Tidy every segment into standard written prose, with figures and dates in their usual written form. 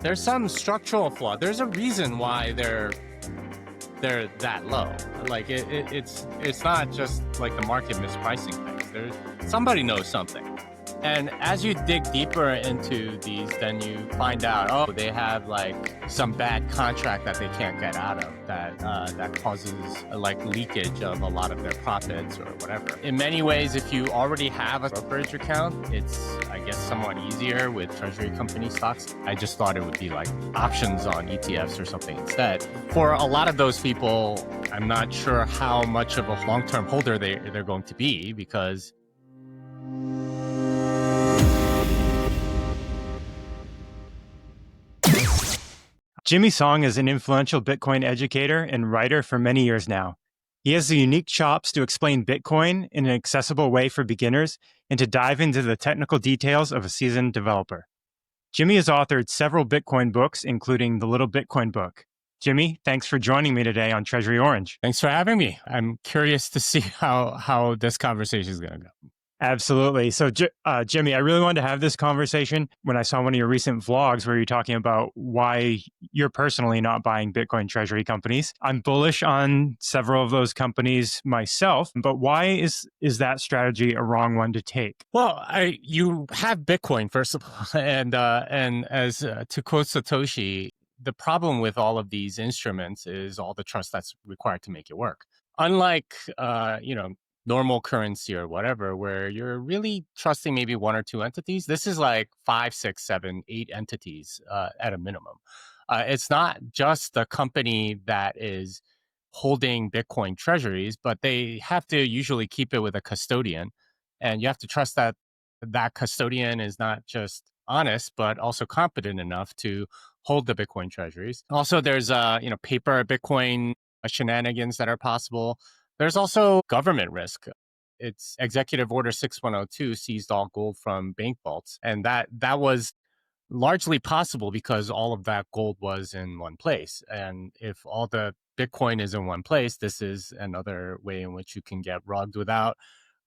There's some structural flaw. There's a reason why they're that low. Like it's not just like the market mispricing things. Somebody knows something. And as you dig deeper into these, then you find out, oh, they have like some bad contract that they can't get out of that causes like leakage of a lot of their profits or whatever. In many ways, if you already have a brokerage account, it's, I guess, somewhat easier with treasury company stocks. I just thought it would be like options on ETFs or something instead. For a lot of those people, I'm not sure how much of a long-term holder they're going to be, because Jimmy Song is an influential Bitcoin educator and writer for many years now. He has the unique chops to explain Bitcoin in an accessible way for beginners and to dive into the technical details of a seasoned developer. Jimmy has authored several Bitcoin books, including the Little Bitcoin Book. Jimmy, thanks for joining me today on Treasury Orange. Thanks for having me. I'm curious to see how this conversation is going to go. Absolutely. So, Jimmy, I really wanted to have this conversation when I saw one of your recent vlogs where you're talking about why you're personally not buying Bitcoin treasury companies. I'm bullish on several of those companies myself, but why is that strategy a wrong one to take? Well, you have Bitcoin, first of all, and as to quote Satoshi, the problem with all of these instruments is all the trust that's required to make it work. Unlike, normal currency or whatever, where you're really trusting maybe one or two entities, this is like 5, 6, 7, 8 entities at a minimum. It's not just the company that is holding Bitcoin treasuries, but they have to usually keep it with a custodian. And you have to trust that that custodian is not just honest, but also competent enough to hold the Bitcoin treasuries. Also, there's paper Bitcoin shenanigans that are possible. There's also government risk. It's Executive Order 6102 seized all gold from bank vaults, and that was largely possible because all of that gold was in one place. And if all the Bitcoin is in one place, this is another way in which you can get rugged without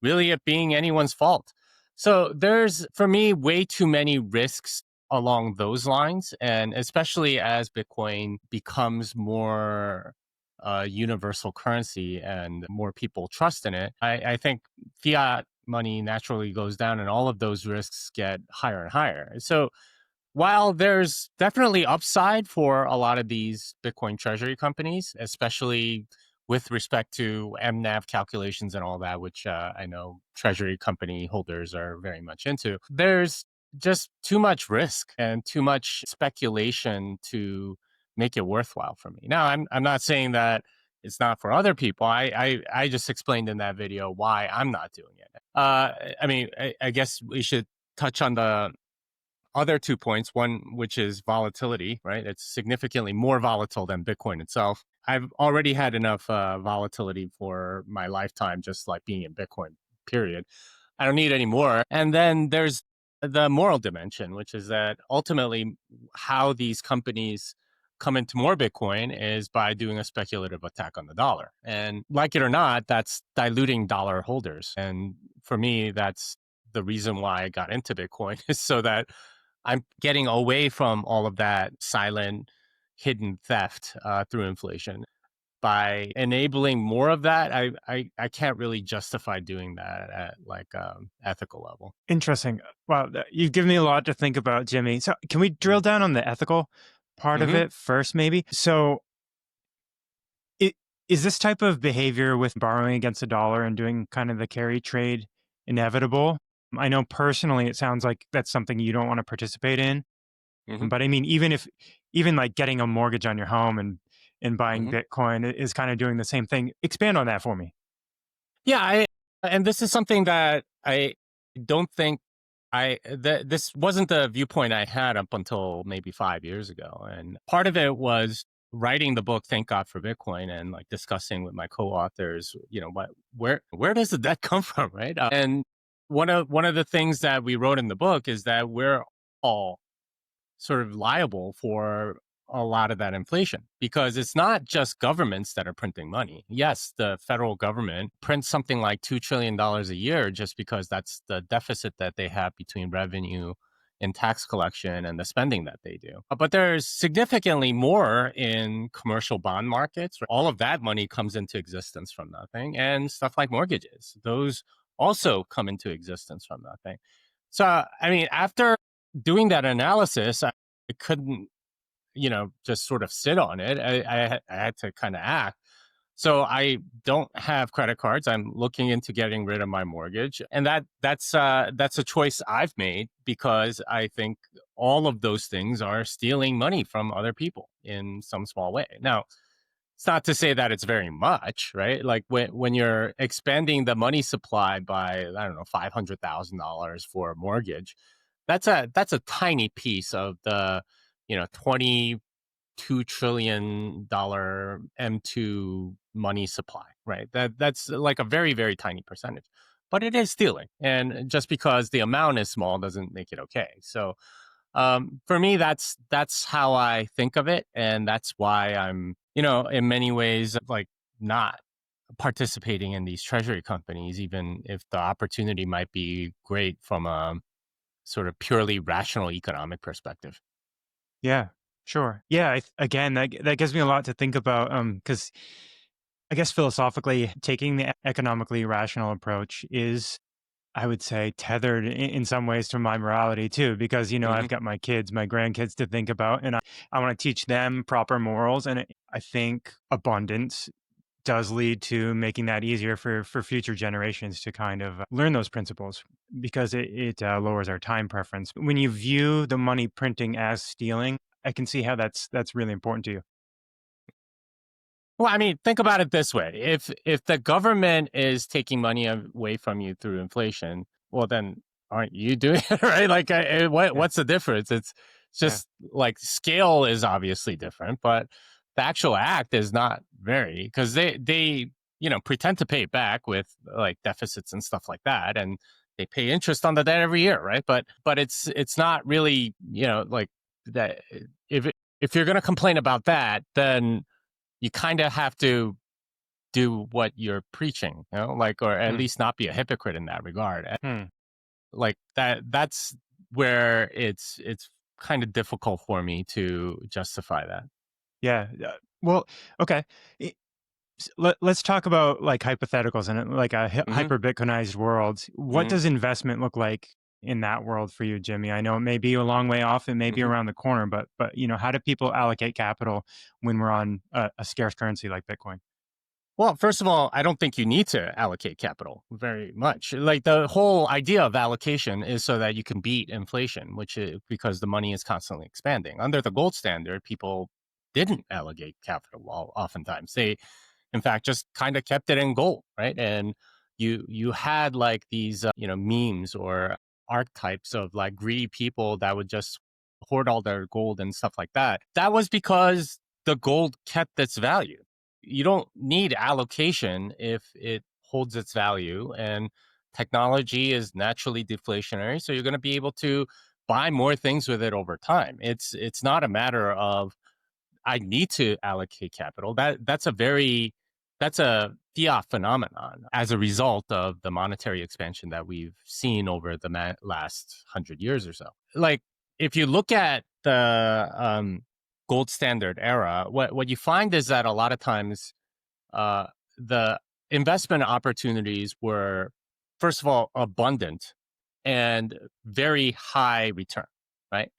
really it being anyone's fault. So there's, for me, way too many risks along those lines. And especially as Bitcoin becomes more universal currency and more people trust in it, I think fiat money naturally goes down and all of those risks get higher and higher. So while there's definitely upside for a lot of these Bitcoin treasury companies, especially with respect to MNAV calculations and all that, which I know treasury company holders are very much into, there's just too much risk and too much speculation to make it worthwhile for me. Now, I'm not saying that it's not for other people. I just explained in that video why I'm not doing it. I guess we should touch on the other 2 points, one which is volatility, right? It's significantly more volatile than Bitcoin itself. I've already had enough volatility for my lifetime, just like being in Bitcoin, period. I don't need any more. And then there's the moral dimension, which is that ultimately how these companies come into more Bitcoin is by doing a speculative attack on the dollar. And like it or not, that's diluting dollar holders. And for me, that's the reason why I got into Bitcoin, is so that I'm getting away from all of that silent, hidden theft through inflation. By enabling more of that, I can't really justify doing that at like ethical level. Interesting. Wow, you've given me a lot to think about, Jimmy. So can we drill down on the ethical part of it first, maybe? So is this type of behavior with borrowing against the dollar and doing kind of the carry trade inevitable? I know personally it sounds like that's something you don't want to participate in. But I mean, even like getting a mortgage on your home and buying Bitcoin is kind of doing the same thing. Expand on that for me. Yeah, and this is something that I don't think this wasn't the viewpoint I had up until maybe 5 years ago. And part of it was writing the book, Thank God for Bitcoin, and like discussing with my co-authors, where does the debt come from, right? And one of the things that we wrote in the book is that we're all sort of liable for a lot of that inflation, because it's not just governments that are printing money. Yes, the federal government prints something like $2 trillion a year just because that's the deficit that they have between revenue in tax collection and the spending that they do. But there's significantly more in commercial bond markets. All of that money comes into existence from nothing, and stuff like mortgages, those also come into existence from nothing. So, I mean, after doing that analysis, I couldn't, just sort of sit on it. I had to kind of act. So I don't have credit cards. I'm looking into getting rid of my mortgage, and that's a choice I've made because I think all of those things are stealing money from other people in some small way. Now, it's not to say that it's very much, right? Like when you're expanding the money supply by, I don't know, $500,000 for a mortgage, that's a tiny piece of the, $22 trillion M2 money supply, right? That's like a very, very tiny percentage, but it is stealing. And just because the amount is small doesn't make it okay. So for me, that's how I think of it, and that's why I'm, in many ways, like not participating in these treasury companies, even if the opportunity might be great from a sort of purely rational economic perspective. Yeah, sure. Yeah, again, that gives me a lot to think about. Because I guess philosophically, taking the economically rational approach is, I would say, tethered in some ways to my morality too, because, Hmm. I've got my kids, my grandkids to think about, and I want to teach them proper morals. And I think abundance does lead to making that easier for future generations to kind of learn those principles because it lowers our time preference. When you view the money printing as stealing, I can see how that's really important to you. Well, I mean, think about it this way: if the government is taking money away from you through inflation, well, then aren't you doing it, right? Like, Yeah, what's the difference? It's yeah, just like scale is obviously different, but the actual act is not very, because they pretend to pay it back with like deficits and stuff like that, and they pay interest on the debt every year, right? But it's not really, like that. If you're going to complain about that, then you kind of have to do what you're preaching, like, or at hmm, least not be a hypocrite in that regard. hmm. Like that's where it's kind of difficult for me to justify that. Yeah. Well, okay. Let's talk about like hypotheticals and like a Hmm. hyper Bitcoinized world. What Hmm. does investment look like in that world for you, Jimmy? I know it may be a long way off, it may be Hmm. around the corner, but how do people allocate capital when we're on a scarce currency like Bitcoin? Well, first of all, I don't think you need to allocate capital very much. Like the whole idea of allocation is so that you can beat inflation, which is because the money is constantly expanding. Under the gold standard, people didn't allocate capital oftentimes. They, in fact, just kind of kept it in gold, right? And you had like these memes or archetypes of like greedy people that would just hoard all their gold and stuff like that. That was because the gold kept its value. You don't need allocation if it holds its value, and technology is naturally deflationary, so you're going to be able to buy more things with it over time. It's not a matter of I need to allocate capital. That's a fiat phenomenon as a result of the monetary expansion that we've seen over the last 100 years or so. Like if you look at the gold standard era, what you find is that a lot of times uh, the investment opportunities were, first of all, abundant and very high return, right?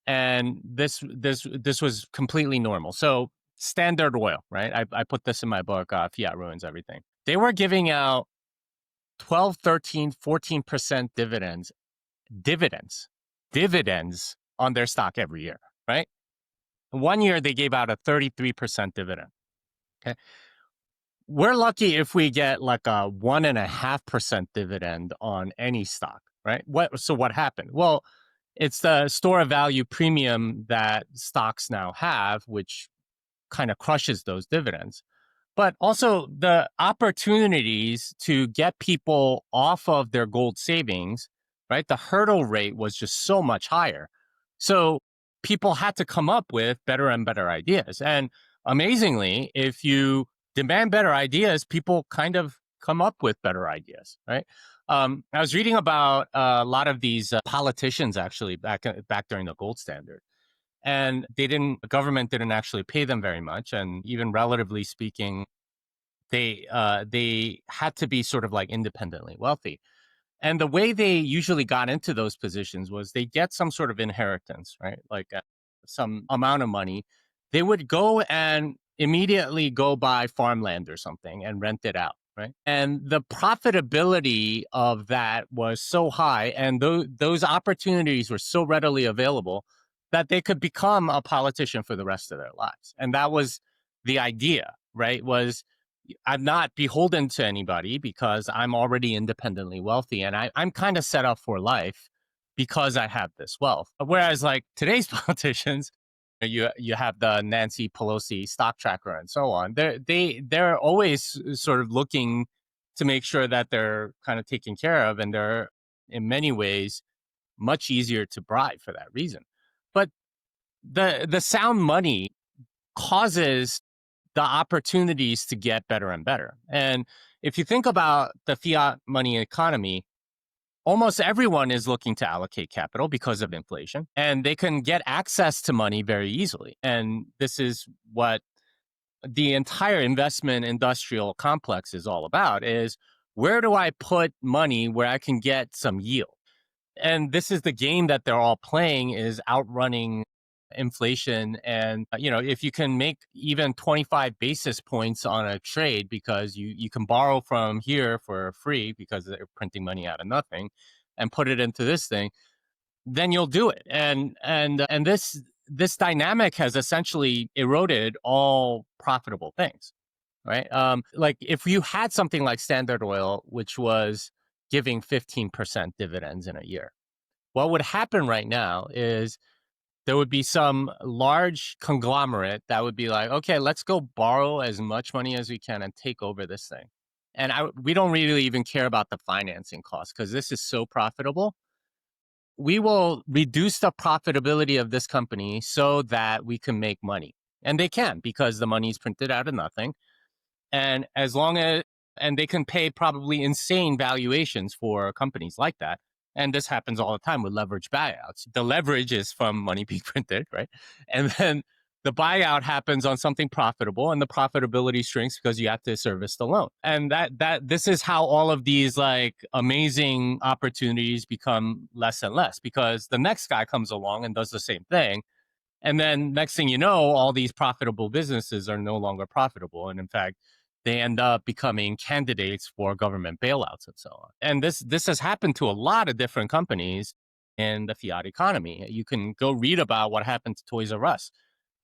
And this was completely normal. So Standard Oil, right? I put this in my book, Fiat Ruins Everything. They were giving out 12, 13, 14% dividends, dividends on their stock every year, right? One year they gave out a 33% dividend. Okay. We're lucky if we get like a 1.5% dividend on any stock, right? What happened? Well, it's the store of value premium that stocks now have, which kind of crushes those dividends. But also the opportunities to get people off of their gold savings, right? The hurdle rate was just so much higher. So people had to come up with better and better ideas. And amazingly, if you demand better ideas, people kind of come up with better ideas, right? I was reading about a lot of these politicians actually back during the gold standard, and the government didn't actually pay them very much, and even relatively speaking, they had to be sort of like independently wealthy. And the way they usually got into those positions was they get some sort of inheritance, right? Like some amount of money. They would go and immediately go buy farmland or something and rent it out, right? And the profitability of that was so high, and those opportunities were so readily available that they could become a politician for the rest of their lives. And that was the idea, right? Was I'm not beholden to anybody because I'm already independently wealthy, and I'm kind of set up for life because I have this wealth. Whereas like today's politicians, you have the Nancy Pelosi stock tracker and so on. They're always sort of looking to make sure that they're kind of taken care of, and they're in many ways much easier to bribe for that reason. But the sound money causes the opportunities to get better and better. And if you think about the fiat money economy, almost everyone is looking to allocate capital because of inflation, and they can get access to money very easily. And this is what the entire investment industrial complex is all about, is where do I put money where I can get some yield? And this is the game that they're all playing, is outrunning inflation. And if you can make even 25 basis points on a trade, because you can borrow from here for free because they're printing money out of nothing and put it into this thing, then you'll do it. And this dynamic has essentially eroded all profitable things, right? Like if you had something like Standard Oil, which was giving 15% dividends in a year, what would happen right now is there would be some large conglomerate that would be like, okay, let's go borrow as much money as we can and take over this thing. And we don't really even care about the financing costs because this is so profitable. We will reduce the profitability of this company so that we can make money. And they can, because the money is printed out of nothing. And as long as, and they can pay probably insane valuations for companies like that. And this happens all the time with leverage buyouts. The leverage is from money being printed, right? And then the buyout happens on something profitable, and the profitability shrinks because you have to service the loan. And this is how all of these like amazing opportunities become less and less, because the next guy comes along and does the same thing. And then next thing you know, all these profitable businesses are no longer profitable. And in fact, they end up becoming candidates for government bailouts and so on. And this has happened to a lot of different companies in the fiat economy. You can go read about what happened to Toys R Us.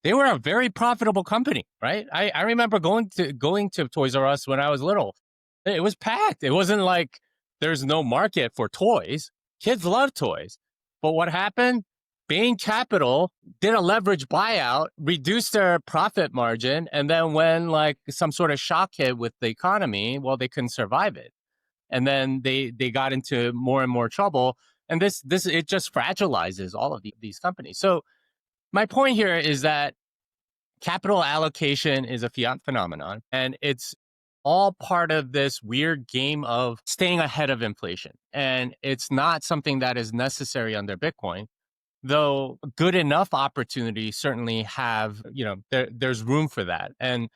They were a very profitable company, right? I remember going to Toys R Us when I was little. It was packed. It wasn't like there's no market for toys. Kids love toys. But what happened? Bain Capital did a leverage buyout, reduced their profit margin, and then when like some sort of shock hit with the economy, well, they couldn't survive it. And then they got into more and more trouble. And this it just fragilizes all of these companies. So my point here is that capital allocation is a fiat phenomenon, and it's all part of this weird game of staying ahead of inflation. And it's not something that is necessary under Bitcoin, though good enough opportunities certainly have, there's room for that. And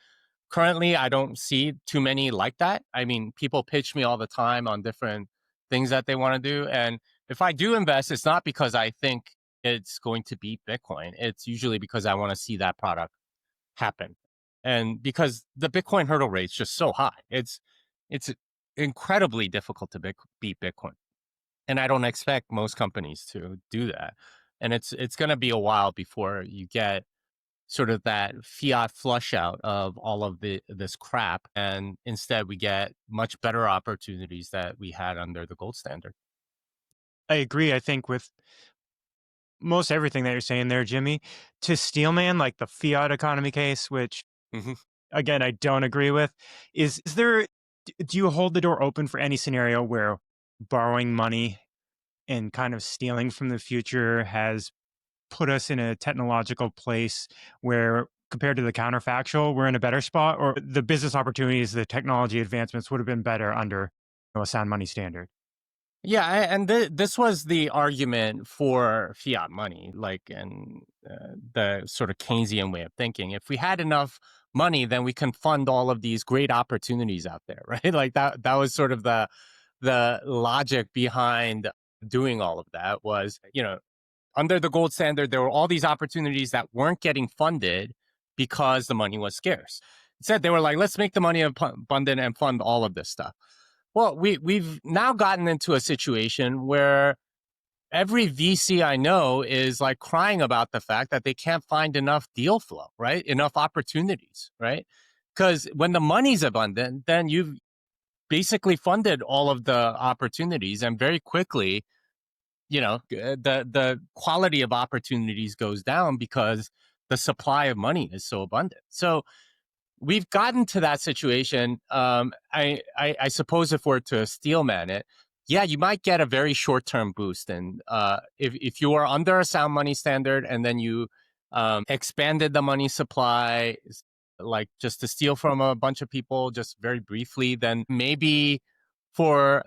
currently, I don't see too many like that. I mean, people pitch me all the time on different things that they want to do. And if I do invest, it's not because I think it's going to beat Bitcoin. It's usually because I want to see that product happen. And because the Bitcoin hurdle rate is just so high, it's incredibly difficult to beat Bitcoin. And I don't expect most companies to do that. And it's going to be a while before you get sort of that fiat flush out of all of this crap, and instead we get much better opportunities that we had under the gold standard. I agree, I think, with most everything that you're saying there, Jimmy. To Steelman, like the fiat economy case, which again, I don't agree with, is there, do you hold the door open for any scenario where borrowing money and kind of stealing from the future has put us in a technological place where compared to the counterfactual, we're in a better spot, or the business opportunities, the technology advancements would have been better under a sound money standard? Yeah, and this was the argument for fiat money, like, and the sort of Keynesian way of thinking. If we had enough money, then we can fund all of these great opportunities out there, right? Like that was sort of the logic behind doing all of that. Was, under the gold standard, there were all these opportunities that weren't getting funded because the money was scarce. Instead, they were like, let's make the money abundant and fund all of this stuff. Well, we've now gotten into a situation where every VC I know is like crying about the fact that they can't find enough deal flow, right? Enough opportunities, right? Because when the money's abundant, then you've basically funded all of the opportunities, and very quickly, the quality of opportunities goes down because the supply of money is so abundant. So we've gotten to that situation. I suppose if we're to steelman it, yeah, you might get a very short term boost. And if you are under a sound money standard and then you expanded the money supply, like just to steal from a bunch of people just very briefly, then maybe for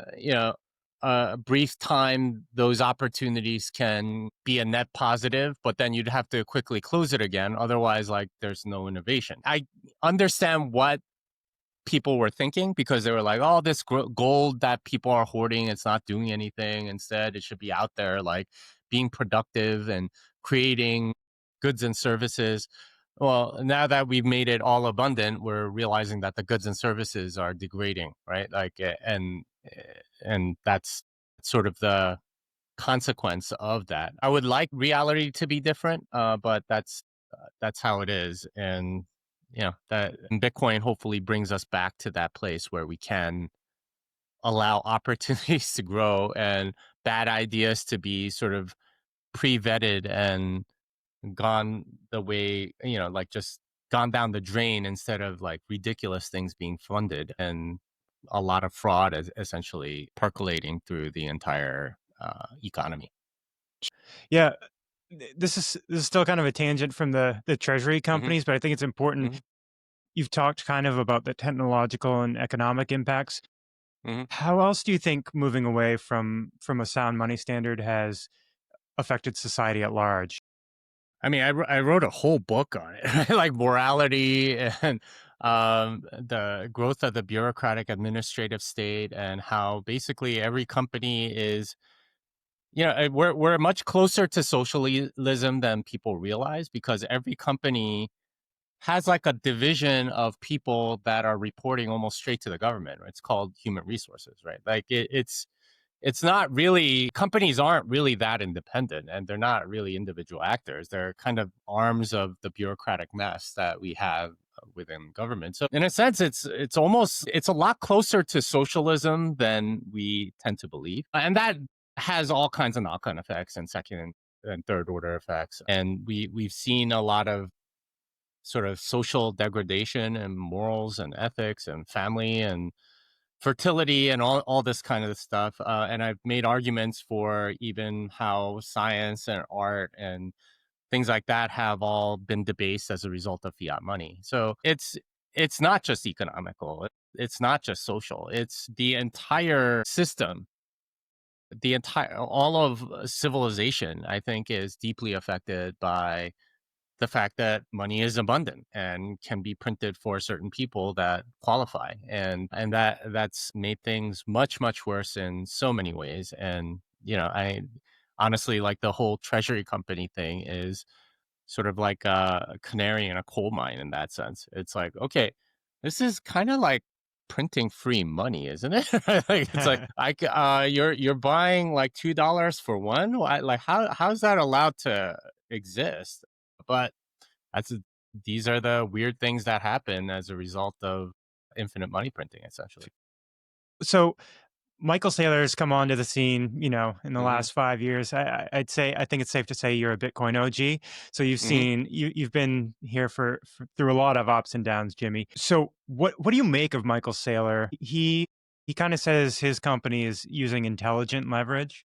a brief time, those opportunities can be a net positive, but then you'd have to quickly close it again. Otherwise, like, there's no innovation. I understand what people were thinking, because they were like, oh, this gold that people are hoarding, it's not doing anything. Instead, it should be out there, like, being productive and creating goods and services. Well, now that we've made it all abundant, we're realizing that the goods and services are degrading, right? Like, and that's sort of the consequence of that. I would like reality to be different, but that's how it is. And that Bitcoin hopefully brings us back to that place where we can allow opportunities to grow and bad ideas to be sort of pre-vetted and gone the way, like, just gone down the drain, instead of like ridiculous things being funded and a lot of fraud is essentially percolating through the entire economy. Yeah, this is still kind of a tangent from the treasury Hmm. companies, but I think it's important. Hmm. You've talked kind of about the technological and economic impacts. Hmm. How else do you think moving away from a sound money standard has affected society at large? I mean, I wrote a whole book on it, right? Like morality and the growth of the bureaucratic administrative state, and how basically every company is, we're much closer to socialism than people realize, because every company has like a division of people that are reporting almost straight to the government. Right? It's called human resources, right? Like, it's not really, companies aren't really that independent, and they're not really individual actors. They're kind of arms of the bureaucratic mess that we have within government. So in a sense, it's a lot closer to socialism than we tend to believe. And that has all kinds of knock-on effects and second and third order effects. And we've seen a lot of sort of social degradation and morals and ethics and family and fertility and all this kind of stuff. And I've made arguments for even how science and art and things like that have all been debased as a result of fiat money. So it's not just economical. It's not just social. It's the entire system. The entire all of civilization, I think, is deeply affected by the fact that money is abundant and can be printed for certain people that qualify, and that's made things much worse in so many ways. And I honestly, like, the whole treasury company thing is sort of like a canary in a coal mine in that sense. It's like, okay, this is kind of like printing free money, isn't it? Like, it's like, you're buying like $2 for one. Like, how's that allowed to exist? But that's these are the weird things that happen as a result of infinite money printing, essentially. So Michael Saylor has come onto the scene, in the Hmm. last 5 years. I'd say I think it's safe to say you're a Bitcoin OG. So Hmm. you've been here for through a lot of ups and downs, Jimmy. So what do you make of Michael Saylor? He kind of says his company is using intelligent leverage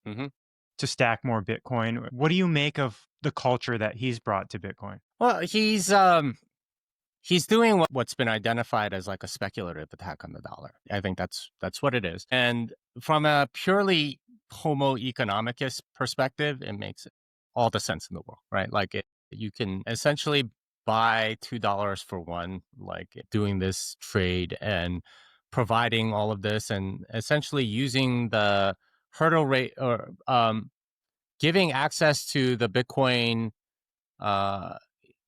Hmm. to stack more Bitcoin. What do you make of the culture that he's brought to Bitcoin? Well, he's doing what's been identified as like a speculative attack on the dollar. I think that's what it is. And from a purely homo economicus perspective, it makes all the sense in the world, right? Like you can essentially buy $2 for one, like doing this trade and providing all of this, and essentially using the hurdle rate or giving access to the Bitcoin uh,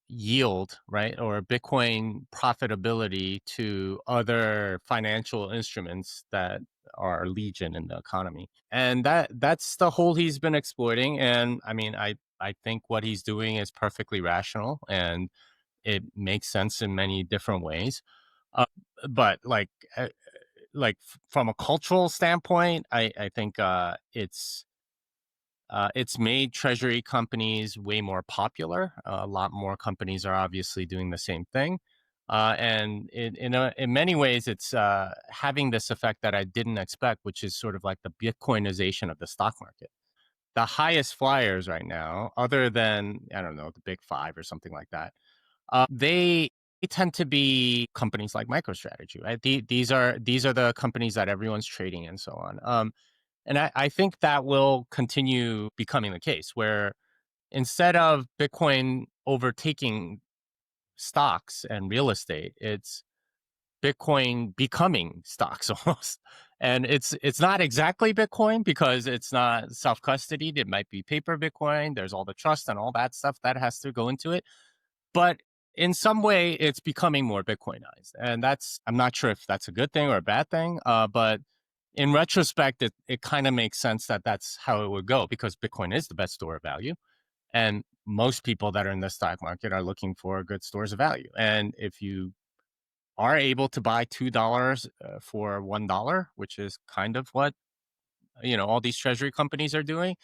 yield, right, or Bitcoin profitability to other financial instruments that are legion in the economy. And that's the hole he's been exploiting. And I mean, I think what he's doing is perfectly rational and it makes sense in many different ways. Uh, but like from a cultural standpoint, I think it's made treasury companies way more popular. A lot more companies are obviously doing the same thing. And in many ways, it's having this effect that I didn't expect, which is sort of like the Bitcoinization of the stock market. The highest flyers right now, other than, I don't know, the big five or something like that, they tend to be companies like MicroStrategy, right? These are the companies that everyone's trading and so on. And I think that will continue becoming the case where instead of Bitcoin overtaking stocks and real estate, it's Bitcoin becoming stocks almost. And it's not exactly Bitcoin because it's not self-custodied. It might be paper Bitcoin. There's all the trust and all that stuff that has to go into it. But in some way, it's becoming more Bitcoinized. And I'm not sure if that's a good thing or a bad thing. But in retrospect, it kind of makes sense that that's how it would go because Bitcoin is the best store of value. And most people that are in the stock market are looking for good stores of value. And if you are able to buy $2 for $1, which is kind of what all these treasury companies are doing,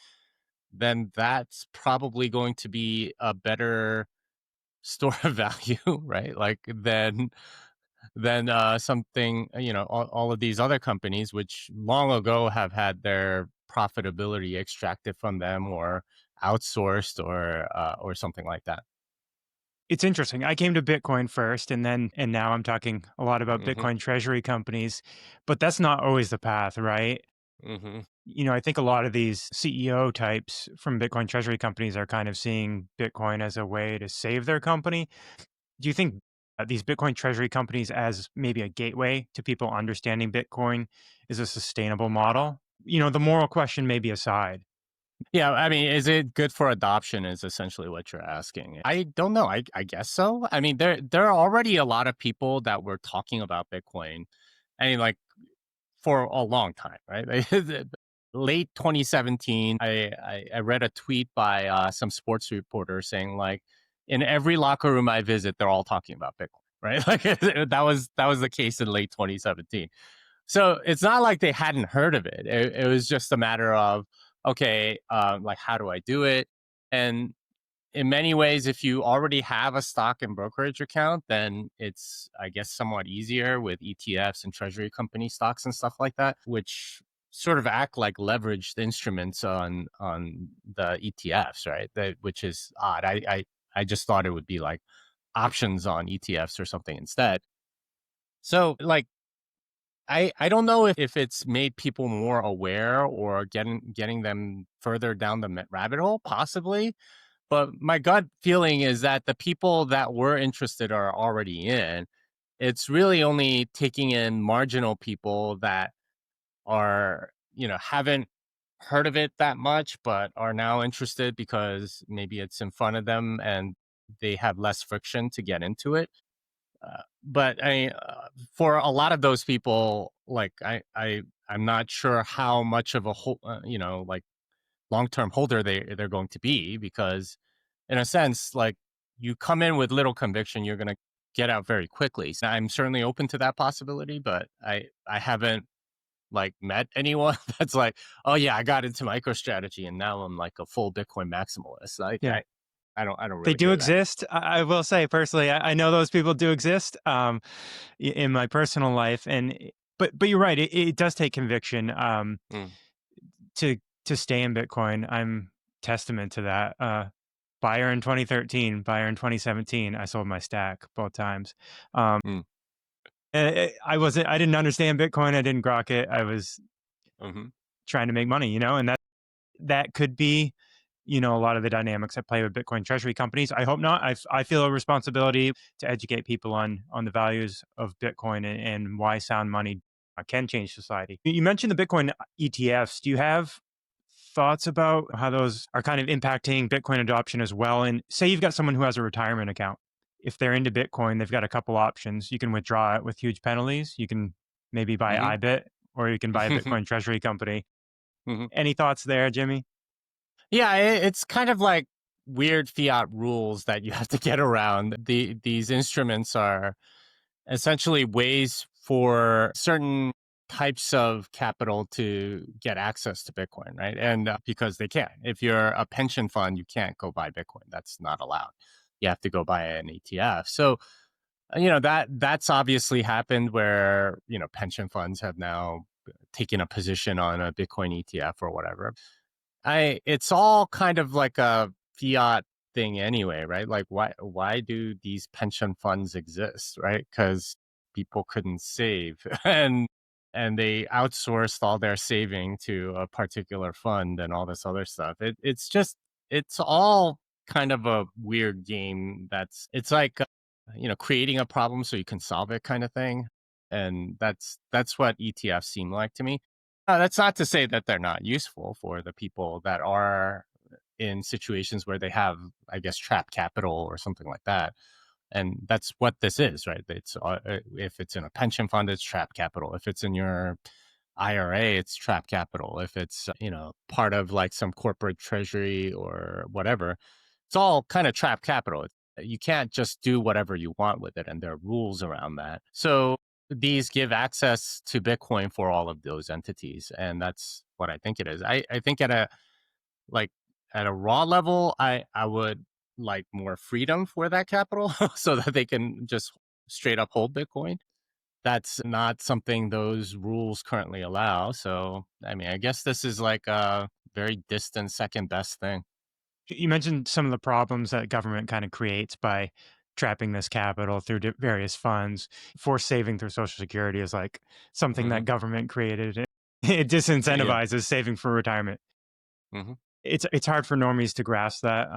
then that's probably going to be a better store of value, right? Like than something, all of these other companies, which long ago have had their profitability extracted from them or outsourced or something like that. It's interesting. I came to Bitcoin first and now I'm talking a lot about Hmm. Bitcoin treasury companies, but that's not always the path, right? Hmm. I think a lot of these CEO types from Bitcoin treasury companies are kind of seeing Bitcoin as a way to save their company. Do you think these Bitcoin treasury companies as maybe a gateway to people understanding Bitcoin is a sustainable model? The moral question maybe aside. Yeah, I mean, is it good for adoption? Is essentially what you're asking. I don't know. I guess so. I mean, there are already a lot of people that were talking about Bitcoin. I mean, like for a long time, right? Late 2017, I read a tweet by some sports reporter saying like, in every locker room I visit, they're all talking about Bitcoin, right? Like that was the case in late 2017. So it's not like they hadn't heard of it. It was just a matter of okay, like how do I do it? And in many ways, if you already have a stock and brokerage account, then it's, I guess, somewhat easier with ETFs and treasury company stocks and stuff like that, which sort of act like leveraged instruments on the ETFs, right? Which is odd. I just thought it would be like options on ETFs or something instead. So like I don't know if it's made people more aware or getting them further down the rabbit hole, possibly. But my gut feeling is that the people that were interested are already in. It's really only taking in marginal people that are, haven't heard of it that much, but are now interested because maybe it's in front of them and they have less friction to get into it. But for a lot of those people, like I'm not sure how much of a whole, like long term holder they're going to be because in a sense, like you come in with little conviction, you're going to get out very quickly. So I'm certainly open to that possibility, but I haven't like met anyone that's like, oh yeah, I got into MicroStrategy and now I'm like a full Bitcoin maximalist. Like Yeah. I don't They really do hear that. exist. I will say personally, I know those people do exist in my personal life, but you're right. It does take conviction Mm. to to stay in Bitcoin. I'm testament to that. Buyer in 2013, buyer in 2017. I sold my stack both times. Mm. I didn't understand Bitcoin. I didn't grok it. I was Hmm. trying to make money, and that could be, a lot of the dynamics at play with Bitcoin treasury companies. I hope not. I feel a responsibility to educate people on the values of Bitcoin and why sound money can change society. You mentioned the Bitcoin ETFs. Do you have thoughts about how those are kind of impacting Bitcoin adoption as well? And say you've got someone who has a retirement account. If they're into Bitcoin, they've got a couple options. You can withdraw it with huge penalties. You can maybe buy Hmm. IBIT, or you can buy a Bitcoin treasury company. Any thoughts there, Jimmy? Yeah, it's kind of like weird fiat rules that you have to get around. These instruments are essentially ways for certain types of capital to get access to Bitcoin, right? And because they can't. If you're a pension fund, you can't go buy Bitcoin. That's not allowed. You have to go buy an ETF. So, that's obviously happened where, pension funds have now taken a position on a Bitcoin ETF or whatever. It's all kind of like a fiat thing anyway, right? Like why do these pension funds exist, right? Because people couldn't save and they outsourced all their saving to a particular fund and all this other stuff. It's all kind of a weird game. It's like creating a problem so you can solve it kind of thing. And that's what ETFs seem like to me. That's not to say that they're not useful for the people that are in situations where they have, I guess, trapped capital or something like that. And that's what this is, right? It's if it's in a pension fund, it's trapped capital. If it's in your IRA, it's trapped capital. If it's part of like some corporate treasury or whatever, it's all kind of trapped capital. You can't just do whatever you want with it, and there are rules around that. So these give access to Bitcoin for all of those entities, and that's what I think it is. I think like at a raw level, I would like more freedom for that capital so that they can just straight up hold Bitcoin. That's not something those rules currently allow. So I mean, I guess this is like a very distant second best thing. You mentioned some of the problems that government kind of creates by trapping this capital through various funds. Forced saving through Social Security is like something Hmm. that government created. It Yeah. disincentivizes saving for retirement. Hmm. It's hard for normies to grasp that.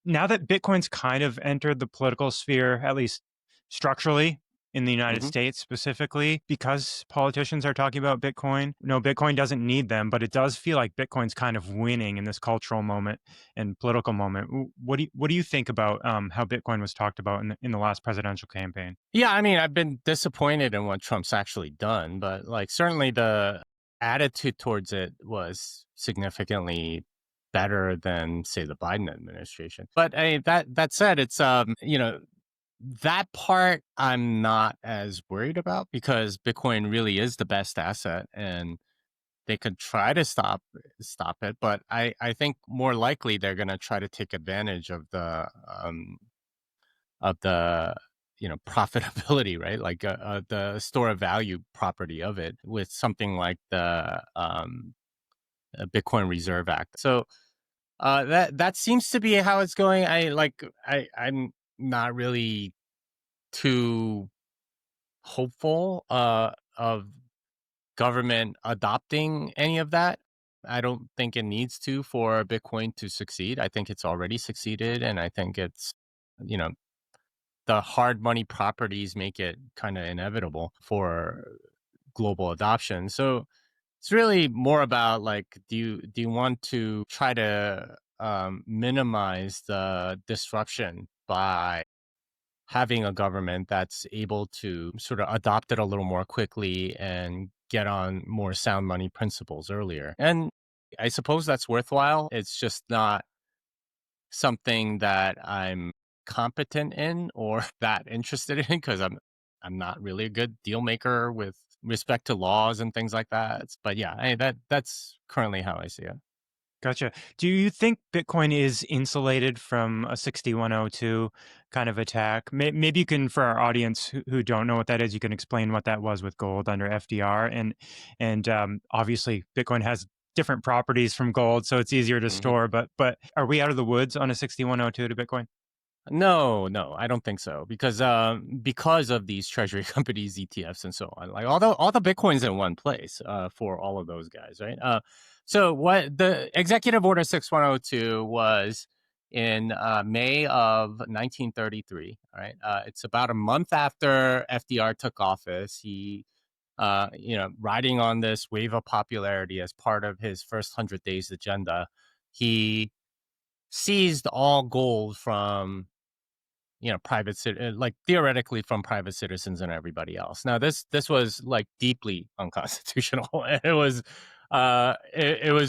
Now that Bitcoin's kind of entered the political sphere, at least structurally in the United Hmm. States specifically, because politicians are talking about Bitcoin. No, Bitcoin doesn't need them, but it does feel like Bitcoin's kind of winning in this cultural moment and political moment. What do you think about how Bitcoin was talked about in the last presidential campaign? Yeah, I mean, I've been disappointed in what Trump's actually done, but like certainly the attitude towards it was significantly better than say the Biden administration. But that said, it's that part I'm not as worried about because Bitcoin really is the best asset and they could try to stop it, but I think more likely they're going to try to take advantage of the profitability, right? Like the store of value property of it with something like the Bitcoin Reserve Act. So that seems to be how it's going. I'm not really too hopeful of government adopting any of that. I don't think it needs to for Bitcoin to succeed. I think it's already succeeded, and I think it's you know the hard money properties make it kind of inevitable for global adoption. So it's really more about like, do you want to try to minimize the disruption by having a government that's able to sort of adopt it a little more quickly and get on more sound money principles earlier? And I suppose that's worthwhile. It's just not something that I'm competent in or that interested in because I'm not really a good deal maker with respect to laws and things like that. But yeah, that's currently how I see it. Gotcha. Do you think Bitcoin is insulated from a 6102 kind of attack? Maybe you can, for our audience who don't know what that is, you can explain what that was with gold under FDR. And obviously, Bitcoin has different properties from gold, so it's easier to Mhm. store. But are we out of the woods on a 6102 to Bitcoin? No, no, I don't think so because of these treasury companies, ETFs, and so on. Like all the Bitcoins in one place for all of those guys, right? So what the Executive Order 6102 was in May of 1933. All right, it's about a month after FDR took office. He, riding on this wave of popularity as part of his first 100 days agenda, he seized all gold from like theoretically from private citizens and everybody else. Now this was like deeply unconstitutional. It was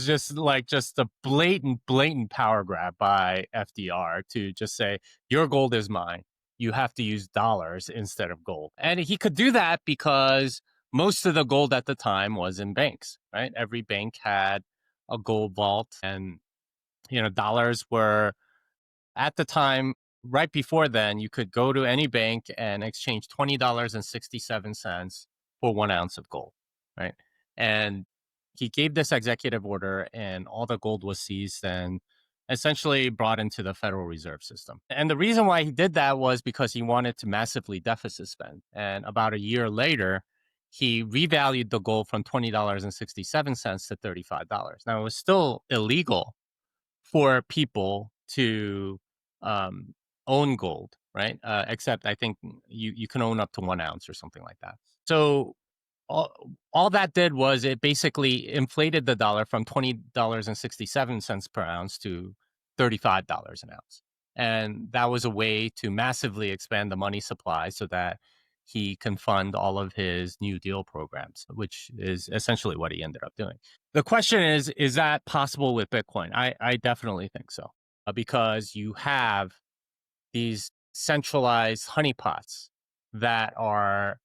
just a blatant power grab by FDR to just say your gold is mine. You have to use dollars instead of gold. And he could do that because most of the gold at the time was in banks, right? Every bank had a gold vault, and dollars were at the time, right before then, you could go to any bank and exchange $20.67 for 1 ounce of gold, right? And he gave this executive order, and all the gold was seized and essentially brought into the Federal Reserve System. And the reason why he did that was because he wanted to massively deficit spend. And about a year later, he revalued the gold from $20.67 to $35. Now, it was still illegal for people to um, own gold, right? Except I think you can own up to 1 ounce or something like that. So all that did was it basically inflated the dollar from $20.67 per ounce to $35 an ounce. And that was a way to massively expand the money supply so that he can fund all of his New Deal programs, which is essentially what he ended up doing. The question is that possible with Bitcoin? I definitely think so, because you have these centralized honeypots that are,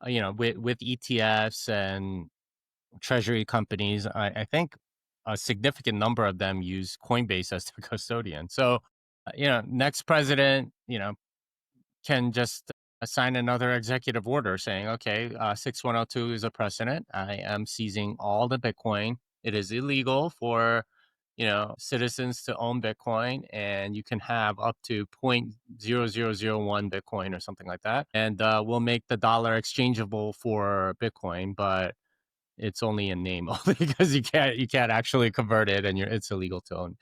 with ETFs and treasury companies. I think a significant number of them use Coinbase as the custodian. So, next president, can just assign another executive order saying, okay, 6102 is a precedent. I am seizing all the Bitcoin. It is illegal for citizens to own Bitcoin, and you can have up to 0.0001 Bitcoin or something like that. And we'll make the dollar exchangeable for Bitcoin, but it's only in name only because you can't actually convert it, and it's illegal to own.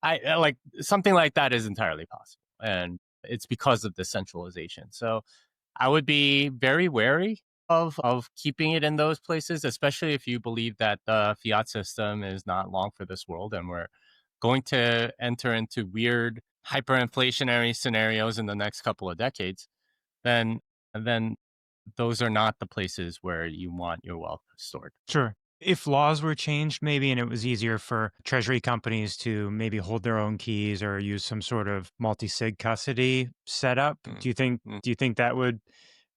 I like something like that is entirely possible, and it's because of the centralization. So I would be very wary of keeping it in those places, especially if you believe that the fiat system is not long for this world, and we're going to enter into weird hyperinflationary scenarios in the next couple of decades. Then then those are not the places where you want your wealth stored. Sure. If laws were changed, maybe, and it was easier for treasury companies to maybe hold their own keys or use some sort of multi-sig custody setup, Mm, do you think mm. do you think that would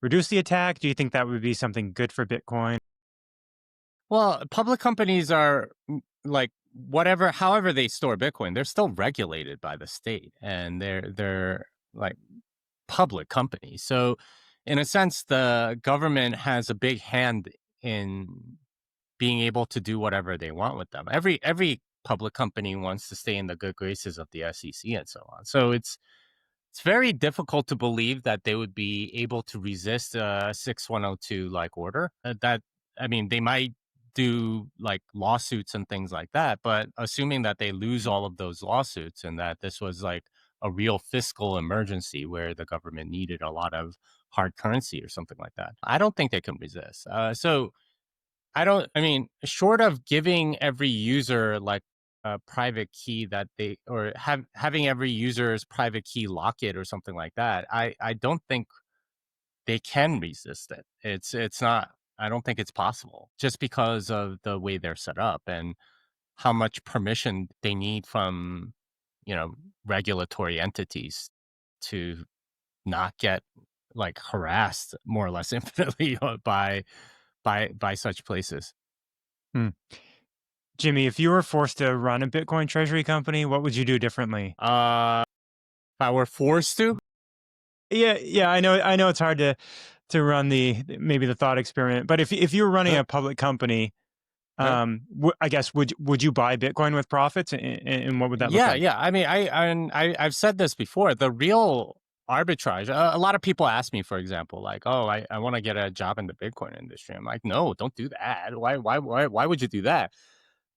reduce the attack? Do you think that would be something good for Bitcoin? Well, public companies are like however they store Bitcoin, they're still regulated by the state, and they're like public companies. So, in a sense, the government has a big hand in being able to do whatever they want with them. Every public company wants to stay in the good graces of the SEC and so on. So it's very difficult to believe that they would be able to resist a 6102 like order. That I mean, they might do like lawsuits and things like that, but assuming that they lose all of those lawsuits and that this was like a real fiscal emergency where the government needed a lot of hard currency or something like that, I don't think they can resist. So I mean, short of giving every user like a private key that they or having every user's private key lock it or something like that, I don't think they can resist it. It's not. I don't think it's possible just because of the way they're set up and how much permission they need from you know regulatory entities to not get like harassed more or less infinitely by such places. Hmm. Jimmy, if you were forced to run a Bitcoin treasury company, what would you do differently? If I were forced to, Yeah, yeah, I know it's hard to run the maybe the thought experiment, but if you were running uh, a public company, Right? I guess would you buy Bitcoin with profits, and what would that look Yeah, like? yeah. I mean, I've said this before. The real arbitrage. A lot of people ask me, for example, like, "Oh, I want to get a job in the Bitcoin industry." I'm like, "No, don't do that. Why would you do that?"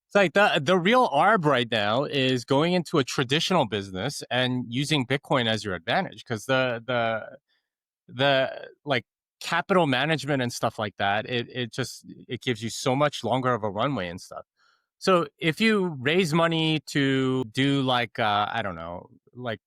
It's like the real arb right now is going into a traditional business and using Bitcoin as your advantage, because the like capital management and stuff like that, it gives you so much longer of a runway and stuff. So if you raise money to do like I don't know, like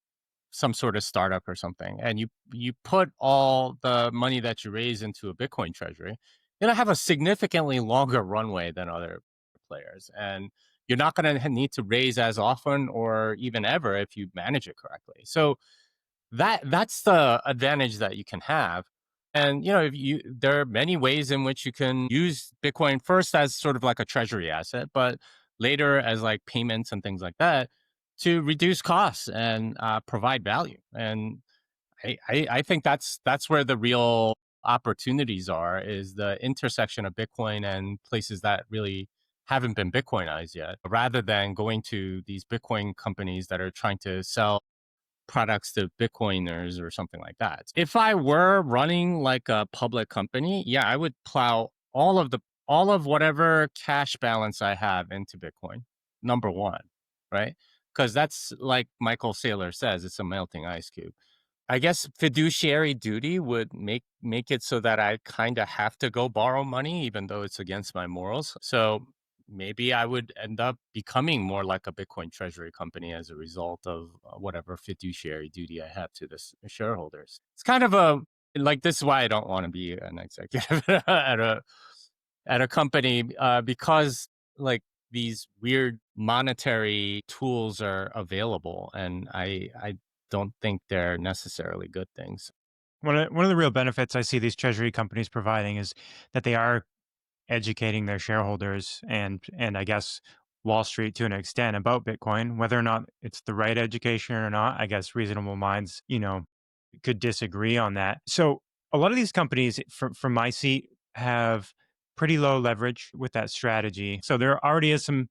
some sort of startup or something, and you put all the money that you raise into a Bitcoin treasury, you're gonna have a significantly longer runway than other players, and you're not gonna need to raise as often or even ever if you manage it correctly. So that's the advantage that you can have. And if you there are many ways in which you can use Bitcoin, first as sort of like a treasury asset, but later as like payments and things like that, to reduce costs and provide value. And I think that's where the real opportunities are, is the intersection of Bitcoin and places that really haven't been Bitcoinized yet, rather than going to these Bitcoin companies that are trying to sell products to Bitcoiners or something like that. If I were running like a public company, yeah, I would plow all of whatever cash balance I have into Bitcoin. Number one, right? Because that's like Michael Saylor says, it's a melting ice cube. I guess fiduciary duty would make it so that I kind of have to go borrow money, even though it's against my morals. So maybe I would end up becoming more like a Bitcoin treasury company as a result of whatever fiduciary duty I have to the shareholders. It's kind of a like, this is why I don't want to be an executive at a company, because like these weird monetary tools are available, and I don't think they're necessarily good things. One of the real benefits I see these treasury companies providing is that they are educating their shareholders and I guess Wall Street to an extent about Bitcoin, whether or not it's the right education or not. I guess reasonable minds, could disagree on that. So a lot of these companies, from my seat, have pretty low leverage with that strategy. So there already is some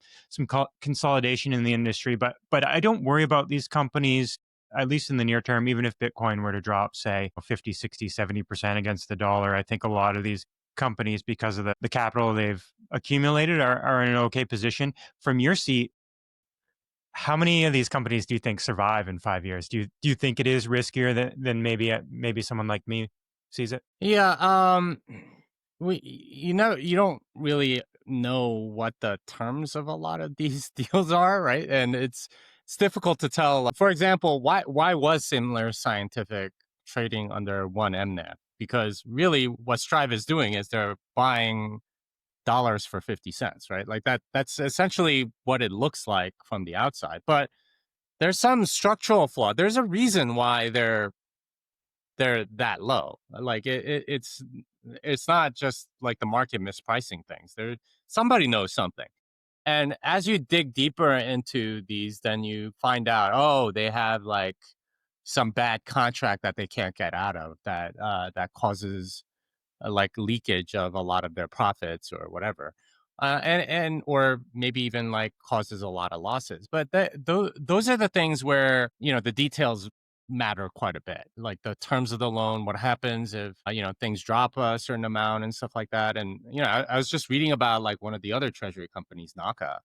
consolidation in the industry, but I don't worry about these companies, at least in the near term. Even if Bitcoin were to drop, say 50, 60, 70% against the dollar, I think a lot of these companies, because of the capital they've accumulated, are in an okay position. From your seat, how many of these companies do you think survive in 5 years? Do you think it is riskier than maybe someone like me sees it? Yeah, you don't really know what the terms of a lot of these deals are, right? And it's difficult to tell. For example, why was Similar Scientific trading under one MNAV? Because really, what Strive is doing is they're buying dollars for 50 cents, right? Like that's essentially what it looks like from the outside. But there's some structural flaw. There's a reason why they're that low. Like it's not just like the market mispricing things. There Somebody knows something. And as you dig deeper into these, then you find out, oh, they have like some bad contract that they can't get out of, that causes like leakage of a lot of their profits or whatever, and or maybe even like causes a lot of losses. But those are the things where the details matter quite a bit, like the terms of the loan, what happens if things drop a certain amount and stuff like that. And I was just reading about like one of the other treasury companies, Naka,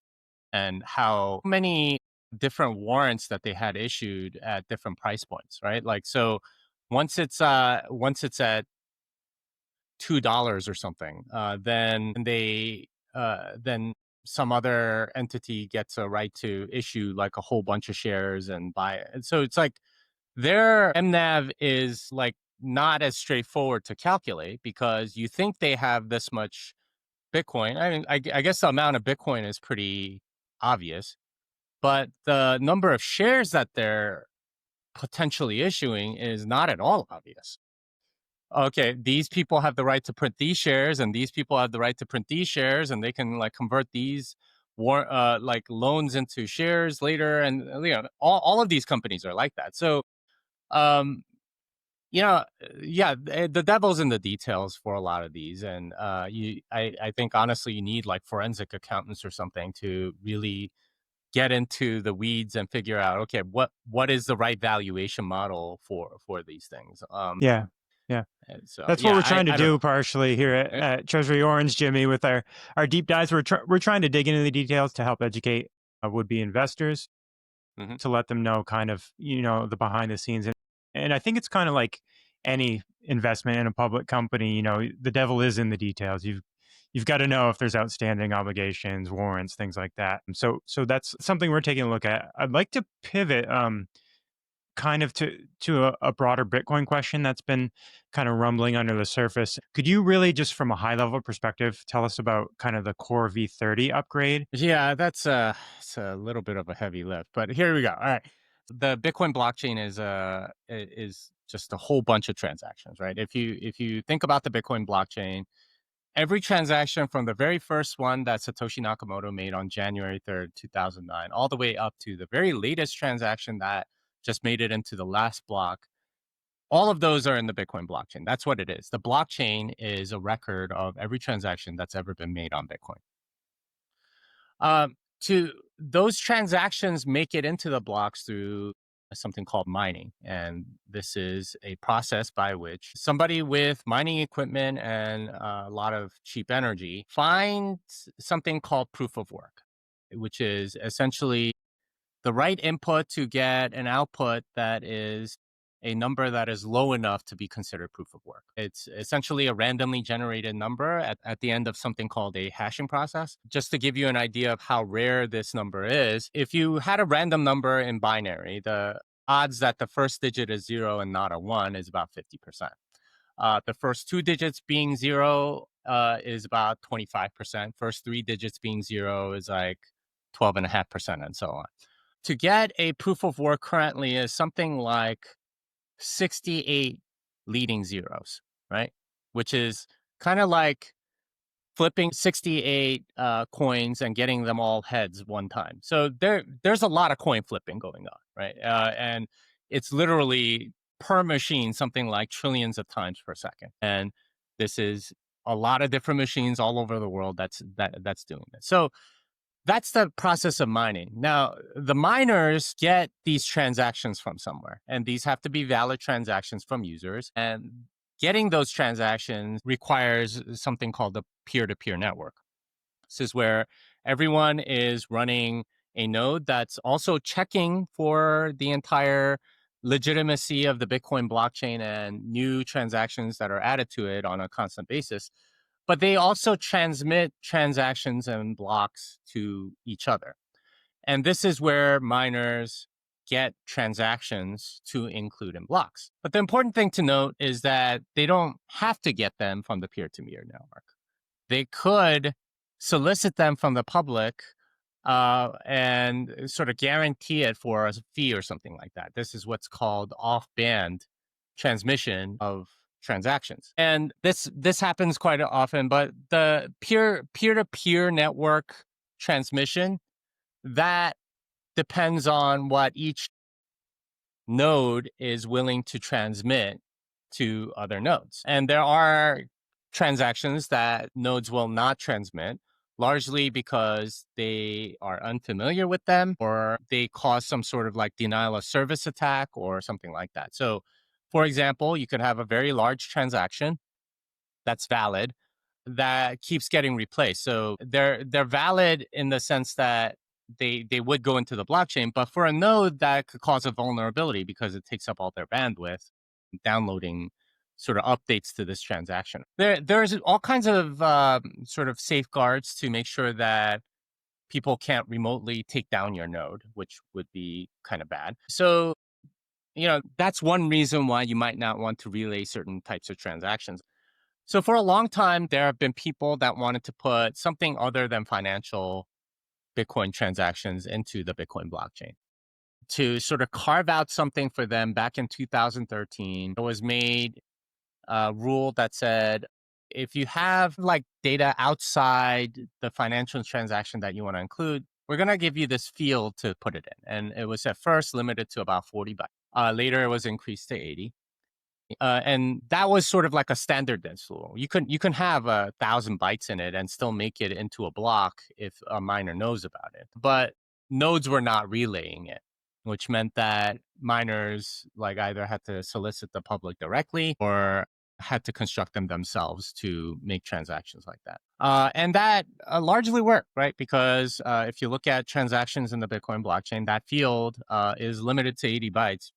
and how many different warrants that they had issued at different price points, right? Like, so once it's at $2 or something, then some other entity gets a right to issue like a whole bunch of shares and buy it. And so it's like their MNAV is like not as straightforward to calculate, because you think they have this much Bitcoin. I mean, I guess the amount of Bitcoin is pretty obvious, but the number of shares that they're potentially issuing is not at all obvious. Okay, these people have the right to print these shares, and these people have the right to print these shares, and they can like convert these like loans into shares later. And all of these companies are like that. So um Yeah, the devil's in the details for a lot of these, and I think honestly, you need like forensic accountants or something to really get into the weeds and figure out, okay, what is the right valuation model for these things. Yeah, yeah. And so That's what yeah, we're trying to I don't do know. partially here Eh, at Treasury Orange, Jimmy, with our deep dives. We're trying to dig into the details to help educate would-be investors, mhm. to let them know kind of, the behind the scenes. And I think it's kind of like any investment in a public company, the devil is in the details. You've got to know if there's outstanding obligations, warrants, things like that. And so that's something we're taking a look at. I'd like to pivot kind of to a broader Bitcoin question that's been kind of rumbling under the surface. Could you really just from a high level perspective tell us about kind of the Core V30 upgrade? Yeah, that's it's a little bit of a heavy lift, but here we go. All right. The Bitcoin blockchain is just a whole bunch of transactions, right? If you think about the Bitcoin blockchain, every transaction from the very first one that Satoshi Nakamoto made on January 3rd, 2009, all the way up to the very latest transaction that just made it into the last block, all of those are in the Bitcoin blockchain. That's what it is. The blockchain is a record of every transaction that's ever been made on Bitcoin. To those transactions make it into the blocks through something called mining. And this is a process by which somebody with mining equipment and a lot of cheap energy finds something called proof of work, which is essentially the right input to get an output that is a number that is low enough to be considered proof of work. It's essentially a randomly generated number at the end of something called a hashing process. Just to give you an idea of how rare this number is, if you had a random number in binary, the odds that the first digit is zero and not a one is about 50%. The first two digits being zero is about 25%. First three digits being zero is like 12.5%, and so on. To get a proof of work currently is something like 68 leading zeros, right? Which is kind of like flipping 68 coins and getting them all heads one time. So there's a lot of coin flipping going on, right? And it's literally per machine something like trillions of times per second. And this is a lot of different machines all over the world that's doing this. So that's the process of mining. Now, the miners get these transactions from somewhere, and these have to be valid transactions from users. And getting those transactions requires something called a peer to peer network. This is where everyone is running a node that's also checking for the entire legitimacy of the Bitcoin blockchain and new transactions that are added to it on a constant basis, but they also transmit transactions and blocks to each other. And this is where miners get transactions to include in blocks. But the important thing to note is that they don't have to get them from the peer to peer network. They could solicit them from the public and sort of guarantee it for a fee or something like that. This is what's called off-band transmission of transactions, and this happens quite often. But the peer-to-peer network transmission, that depends on what each node is willing to transmit to other nodes. And there are transactions that nodes will not transmit, largely because they are unfamiliar with them or they cause some sort of like denial of service attack or something like that. So, for example, you could have a very large transaction that's valid that keeps getting replaced. So they're valid in the sense that they would go into the blockchain, but for a node that could cause a vulnerability because it takes up all their bandwidth, downloading sort of updates to this transaction. There's all kinds of sort of safeguards to make sure that people can't remotely take down your node, which would be kind of bad. So, that's one reason why you might not want to relay certain types of transactions. So for a long time, there have been people that wanted to put something other than financial Bitcoin transactions into the Bitcoin blockchain. To sort of carve out something for them back in 2013, it was made a rule that said, if you have like data outside the financial transaction that you want to include, we're going to give you this field to put it in. And it was at first limited to about 40 bytes. Later, it was increased to 80. And that was sort of like a standard dense rule. You can have 1,000 bytes in it and still make it into a block if a miner knows about it. But nodes were not relaying it, which meant that miners like either had to solicit the public directly or had to construct them themselves to make transactions like that. And that largely worked, right? Because if you look at transactions in the Bitcoin blockchain, that field is limited to 80 bytes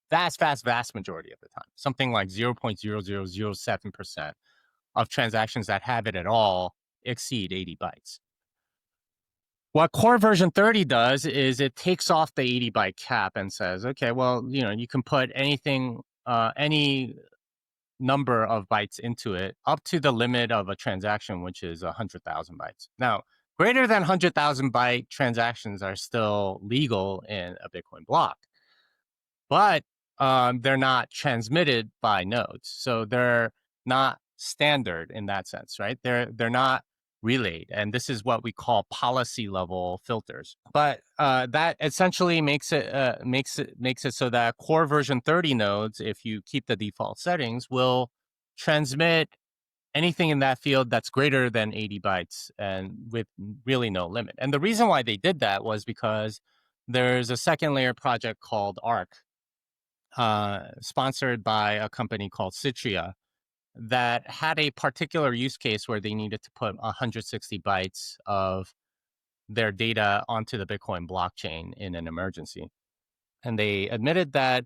vast majority of the time. Something like 0.0007% of transactions that have it at all exceed 80 bytes. What core version 30 does is it takes off the 80 byte cap and says, okay, well, you can put anything, any number of bytes into it up to the limit of a transaction, which is 100,000 bytes. Now, greater than 100,000 byte transactions are still legal in a Bitcoin block, but they're not transmitted by nodes, so they're not standard in that sense, right? They're not relayed, and this is what we call policy level filters. But that essentially makes it so that core version 30 nodes, if you keep the default settings, will transmit anything in that field that's greater than 80 bytes and with really no limit. And the reason why they did that was because there's a second layer project called Arc, sponsored by a company called Citria, that had a particular use case where they needed to put 160 bytes of their data onto the Bitcoin blockchain in an emergency. And they admitted that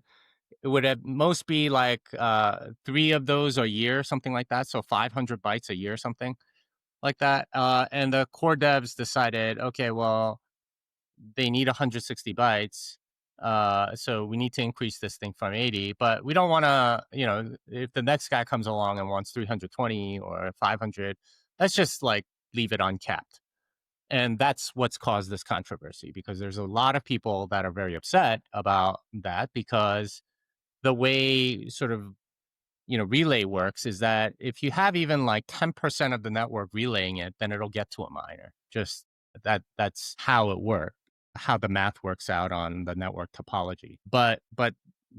it would at most be like 3 of those a year, something like that. So 500 bytes a year, something like that. And the core devs decided, okay, well, they need 160 bytes. So we need to increase this thing from 80, but we don't want to, if the next guy comes along and wants 320 or 500, let's just like leave it uncapped. And that's what's caused this controversy, because there's a lot of people that are very upset about that, because the way sort of relay works is that if you have even like 10% of the network relaying it, then it'll get to a miner. Just that's how it works, how the math works out on the network topology. But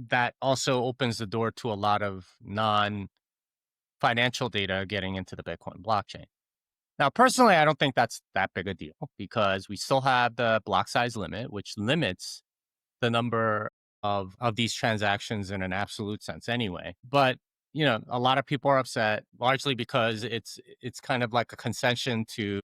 that also opens the door to a lot of non-financial data getting into the Bitcoin blockchain. Now, personally, I don't think that's that big a deal, because we still have the block size limit, which limits the number of these transactions in an absolute sense anyway. But a lot of people are upset, largely because it's kind of like a concession to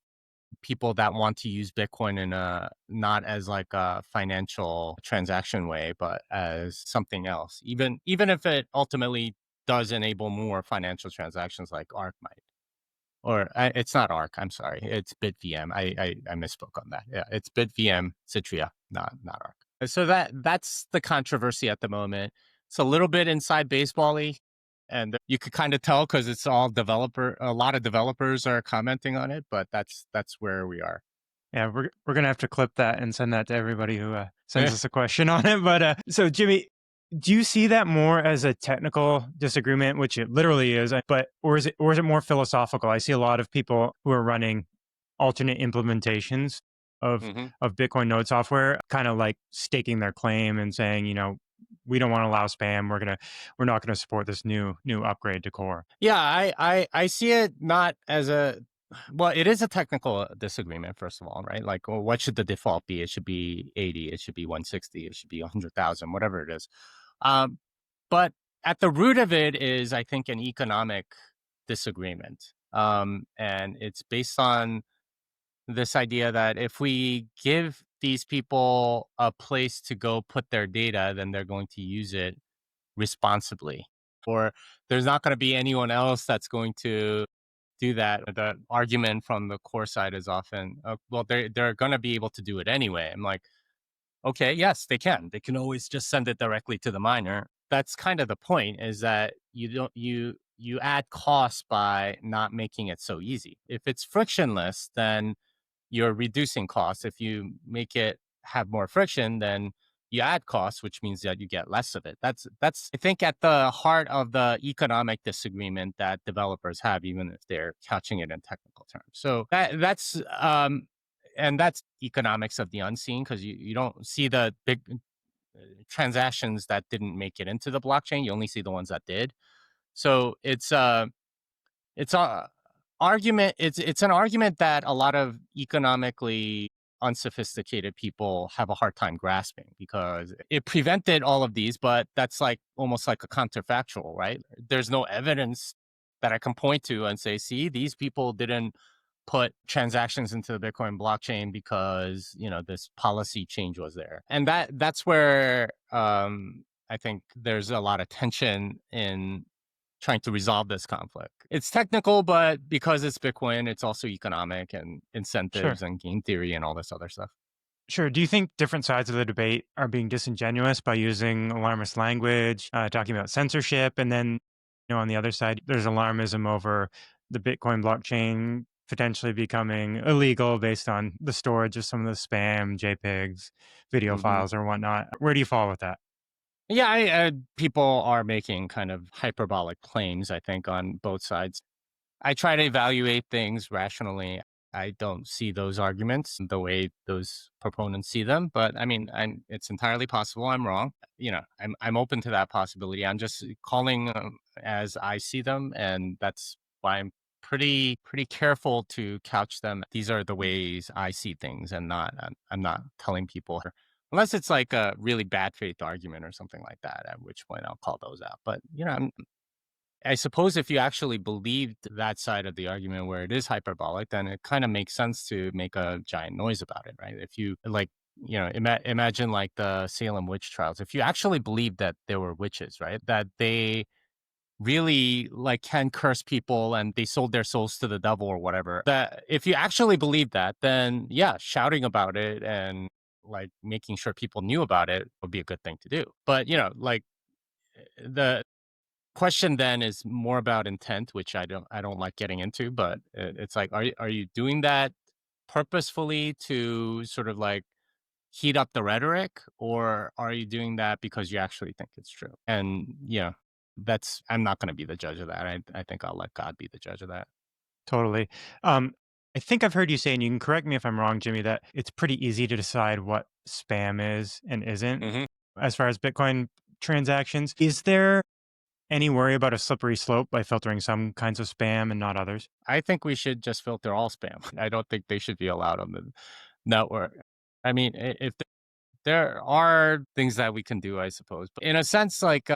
people that want to use Bitcoin in a not as like a financial transaction way, but as something else. Even if it ultimately does enable more financial transactions like Arc might. Or it's not Arc. I'm sorry. It's BitVM. I misspoke on that. Yeah, it's BitVM Citria, not Arc. So that's the controversy at the moment. It's a little bit inside baseball-y, and you could kind of tell because it's all developer. A lot of developers are commenting on it, but that's where we are. Yeah, we're gonna have to clip that and send that to everybody who sends us a question on it. But so Jimmy, do you see that more as a technical disagreement, which it literally is, or is it more philosophical? I see a lot of people who are running alternate implementations of Mm-hmm. of Bitcoin node software, kind of like staking their claim and saying, we don't want to allow spam. We're not gonna support this new upgrade to core. Yeah, I see it not as a, well, it is a technical disagreement, first of all, right? Like, well, what should the default be? It should be 80, it should be 160, it should be 100,000, whatever it is. Um, but at the root of it is, I think, an economic disagreement. And it's based on this idea that if we give these people a place to go put their data, then they're going to use it responsibly, or there's not going to be anyone else that's going to do that. The argument from the core side is often, well, they're going to be able to do it anyway. I'm like, okay, yes, they can. They can always just send it directly to the miner. That's kind of the point, is that you add costs by not making it so easy. If it's frictionless, then you're reducing costs. If you make it have more friction, then you add costs, which means that you get less of it. That's I think at the heart of the economic disagreement that developers have, even if they're couching it in technical terms. So that's and that's economics of the unseen, because you don't see the big transactions that didn't make it into the blockchain. You only see the ones that did. So it's a argument. It's an argument that a lot of economically unsophisticated people have a hard time grasping because it prevented all of these, but that's like almost like a counterfactual, right? There's no evidence that I can point to and say, see, these people didn't put transactions into the Bitcoin blockchain because, this policy change was there. And that's where I think there's a lot of tension in trying to resolve this conflict. It's technical, but because it's Bitcoin, it's also economic and Sure. incentives and game theory and all this other stuff. Sure. Do you think different sides of the debate are being disingenuous by using alarmist language, talking about censorship, and then, on the other side, there's alarmism over the Bitcoin blockchain potentially becoming illegal based on the storage of some of the spam, JPEGs, video Hmm. files, or whatnot. Where do you fall with that? Yeah, people are making kind of hyperbolic claims, I think, on both sides. I try to evaluate things rationally. I don't see those arguments the way those proponents see them, but I mean, it's entirely possible I'm wrong. I'm open to that possibility. I'm just calling as I see them, and that's why I'm pretty careful to couch them. These are the ways I see things, and I'm not telling people unless it's like a really bad faith argument or something like that, at which point I'll call those out. But I suppose if you actually believed that side of the argument where it is hyperbolic, then it kind of makes sense to make a giant noise about it, right? If you like, imagine like the Salem witch trials. If you actually believed that there were witches, right? That they really like can curse people and they sold their souls to the devil or whatever. That if you actually believe that, then yeah, shouting about it and like making sure people knew about it would be a good thing to do. But like the question then is more about intent, which I don't like getting into, but it's like, are you doing that purposefully to sort of like heat up the rhetoric, or are you doing that because you actually think it's true? And that's I'm not going to be the judge of that. I think I'll let God be the judge of that. Totally. Um, I think I've heard you say, and you can correct me if I'm wrong, Jimmy, that it's pretty easy to decide what spam is and isn't Hmm. as far as Bitcoin transactions. Is there any worry about a slippery slope by filtering some kinds of spam and not others? I think we should just filter all spam. I don't think they should be allowed on the network. I mean, if there are things that we can do, I suppose. But in a sense, like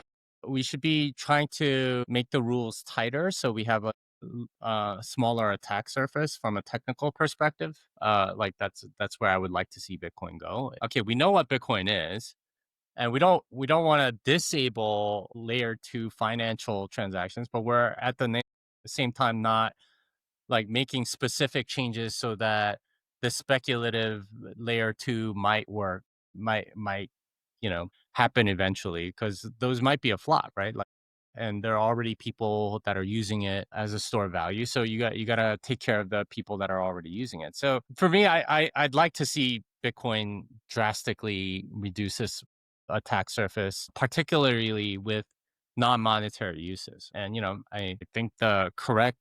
we should be trying to make the rules tighter so we have a smaller attack surface from a technical perspective. Like that's where I would like to see Bitcoin go. Okay, we know what Bitcoin is, and we don't want to disable layer two financial transactions, but we're at the same time not like making specific changes so that the speculative layer two might work, might happen eventually, because those might be a flop, right? Like, and there are already people that are using it as a store of value, so you got to take care of the people that are already using it. So for me, I'd like to see Bitcoin drastically reduce this attack surface, particularly with non-monetary uses. And I think the correct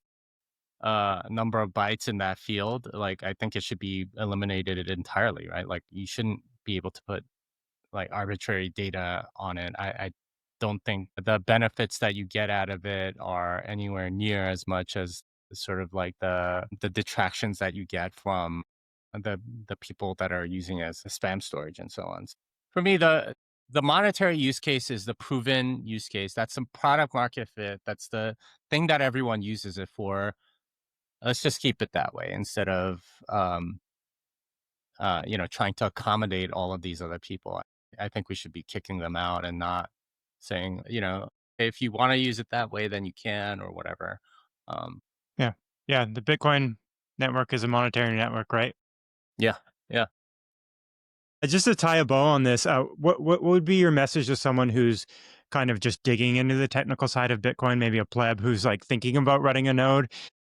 number of bytes in that field, like I think it should be eliminated entirely, right? Like you shouldn't be able to put like arbitrary data on it. I don't think the benefits that you get out of it are anywhere near as much as sort of like the detractions that you get from the the people that are using it as a spam storage and so on. For me, the monetary use case is the proven use case. That's some product market fit. That's the thing that everyone uses it for. Let's just keep it that way instead of trying to accommodate all of these other people. I think we should be kicking them out and not saying, if you want to use it that way, then you can or whatever. Um, Yeah. Yeah. The Bitcoin network is a monetary network, right? yeah, yeah. Just to tie a bow on this, what would be your message to someone who's kind of just digging into the technical side of Bitcoin, maybe a pleb who's like thinking about running a node?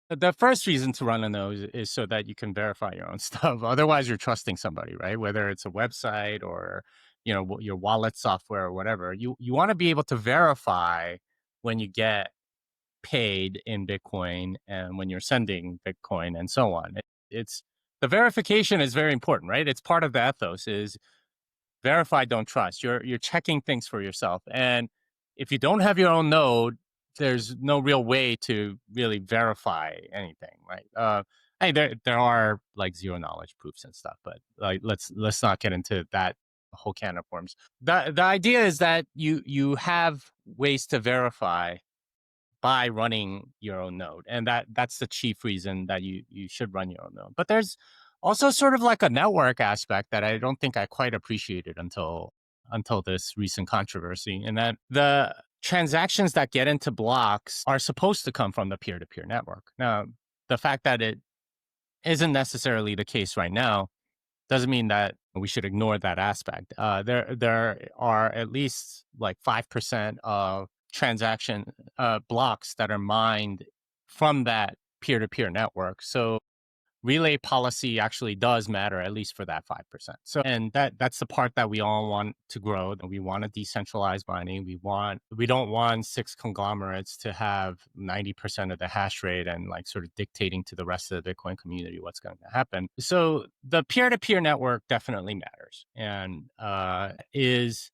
The first reason to run a node is so that you can verify your own stuff. Otherwise, you're trusting somebody, right? Whether it's a website or your wallet software or whatever. You want to be able to verify when you get paid in Bitcoin and when you're sending Bitcoin and so on. It's the verification is very important, right? It's part of the ethos is verify, don't trust. You're checking things for yourself. And if you don't have your own node, there's no real way to really verify anything, right? Hey, there are like zero knowledge proofs and stuff, but like let's not get into that whole can of worms. The idea is that you have ways to verify by running your own node, and that's the chief reason that you should run your own node. But there's also sort of like a network aspect that I don't think I quite appreciated until this recent controversy, and that the transactions that get into blocks are supposed to come from the peer-to-peer network. Now, the fact that it isn't necessarily the case right now doesn't mean that we should ignore that aspect. There are at least like 5% of transaction blocks that are mined from that peer-to-peer network. So relay policy actually does matter, at least for that 5%. So, and that's the part that we all want to grow. We want to decentralize mining. We don't want six conglomerates to have 90% of the hash rate and like sort of dictating to the rest of the Bitcoin community what's going to happen. So the peer-to-peer network definitely matters and is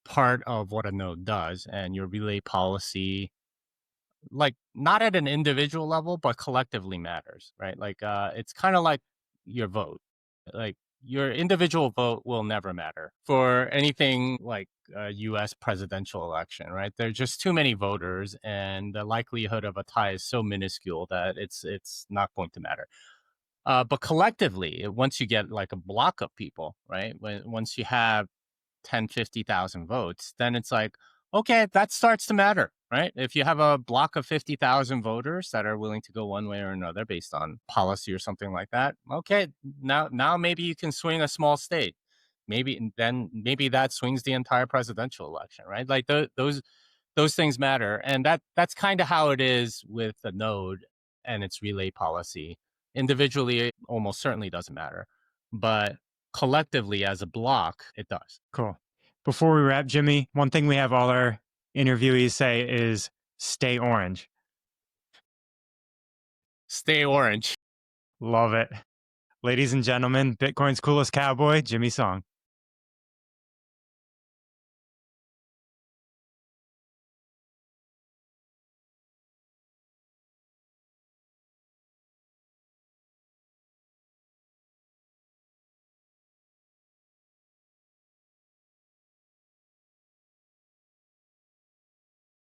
part of what a node does. And your relay policy, like not at an individual level, but collectively matters, right? Like it's kind of like your vote. Like your individual vote will never matter for anything like a US presidential election, right? There's just too many voters and the likelihood of a tie is so minuscule that it's not going to matter. But collectively, once you get like a block of people, right? Once you have 10, 50,000 votes, then it's like, okay, that starts to matter, right? If you have a block of 50,000 voters that are willing to go one way or another based on policy or something like that, okay, now maybe you can swing a small state. Maybe that swings the entire presidential election, right? Like those things matter, and that's kind of how it is with the node and its relay policy. Individually, it almost certainly doesn't matter, but collectively as a block, it does. Cool. Before we wrap, Jimmy, one thing we have all our interviewees say is stay orange. Stay orange. Love it. Ladies and gentlemen, Bitcoin's coolest cowboy, Jimmy Song.